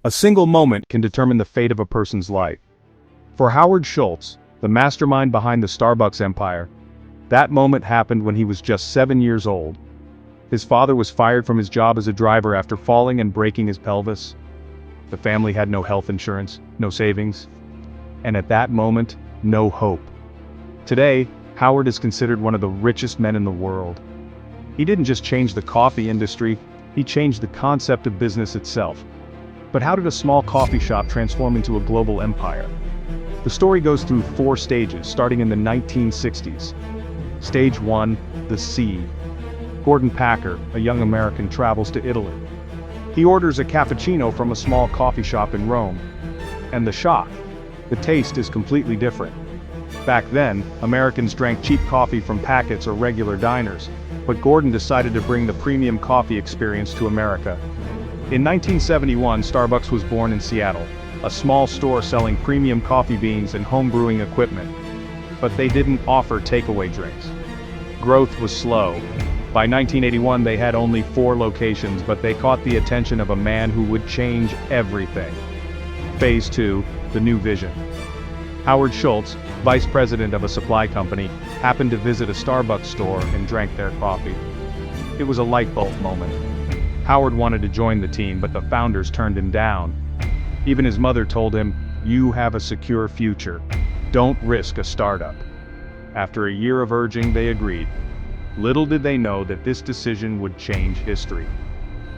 A single moment can determine the fate of a person's life. For Howard Schultz, the mastermind behind the Starbucks empire, that moment happened when he was just 7 years old. His father was fired from his job as a driver after falling and breaking his pelvis. The family had no health insurance, no savings, and at that moment, no hope. Today, Howard is considered one of the richest men in the world. He didn't just change the coffee industry, he changed the concept of business itself. But how did a small coffee shop transform into a global empire? The story goes through 4 stages, starting in the 1960s. Stage 1, the sea. Gordon Packer, a young American, travels to Italy. He orders a cappuccino from a small coffee shop in Rome. And the shock, the taste is completely different. Back then, Americans drank cheap coffee from packets or regular diners, but Gordon decided to bring the premium coffee experience to America. In 1971, Starbucks was born in Seattle, a small store selling premium coffee beans and home brewing equipment. But they didn't offer takeaway drinks. Growth was slow. By 1981, they had only 4 locations, but they caught the attention of a man who would change everything. Phase 2, the new vision. Howard Schultz, vice president of a supply company, happened to visit a Starbucks store and drank their coffee. It was a light bulb moment. Howard wanted to join the team, but the founders turned him down. Even his mother told him, "You have a secure future. Don't risk a startup." After a year of urging, they agreed. Little did they know that this decision would change history.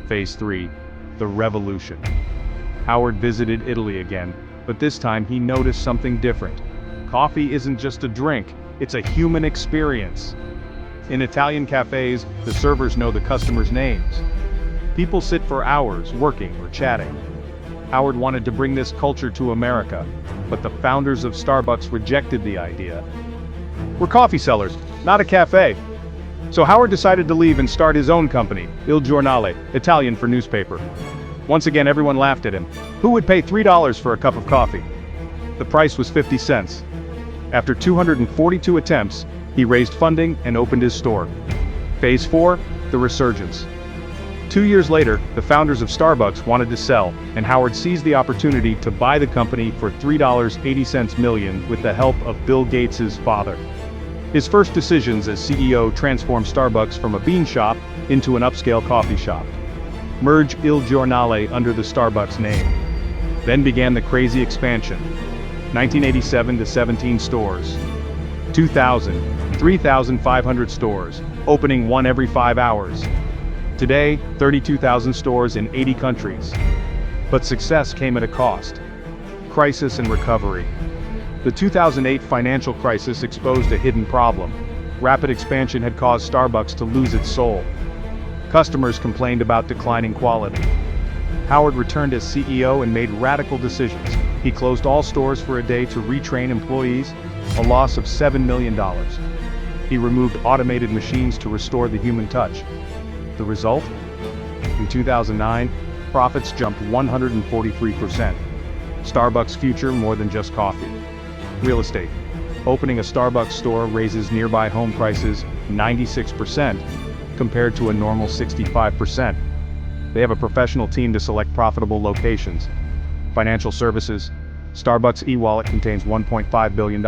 Phase 3, the revolution. Howard visited Italy again, but this time he noticed something different. Coffee isn't just a drink, it's a human experience. In Italian cafes, the servers know the customers' names. People sit for hours working or chatting. Howard wanted to bring this culture to America, but the founders of Starbucks rejected the idea. "We're coffee sellers, not a cafe." So Howard decided to leave and start his own company, Il Giornale, Italian for newspaper. Once again, everyone laughed at him. Who would pay $3 for a cup of coffee? The price was 50 cents. After 242 attempts, he raised funding and opened his store. Phase 4, the resurgence. 2 years later, the founders of Starbucks wanted to sell, and Howard seized the opportunity to buy the company for $3.80 million with the help of Bill Gates' father. His first decisions as CEO transformed Starbucks from a bean shop into an upscale coffee shop. Merge Il Giornale under the Starbucks name. Then began the crazy expansion. 1987 to 17 stores. 2000, 3,500 stores, opening one every 5 hours. Today, 32,000 stores in 80 countries. But success came at a cost. Crisis and recovery. The 2008 financial crisis exposed a hidden problem. Rapid expansion had caused Starbucks to lose its soul. Customers complained about declining quality. Howard returned as CEO and made radical decisions. He closed all stores for a day to retrain employees, a loss of $7 million. He removed automated machines to restore the human touch. The result? In 2009, profits jumped 143%. Starbucks' future more than just coffee. Real estate. Opening a Starbucks store raises nearby home prices 96%, compared to a normal 65%. They have a professional team to select profitable locations. Financial services. Starbucks e-wallet contains $1.5 billion,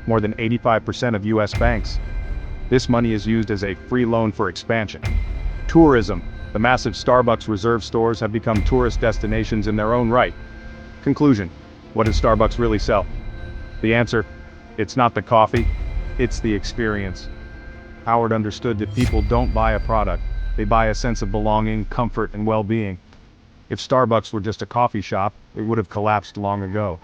more than 85% of US banks. This money is used as a free loan for expansion. Tourism. The massive Starbucks Reserve stores have become tourist destinations in their own right. Conclusion. What does Starbucks really sell? The answer, it's not the coffee, it's the experience. Howard understood that people don't buy a product, they buy a sense of belonging, comfort, and well-being. If Starbucks were just a coffee shop, it would have collapsed long ago.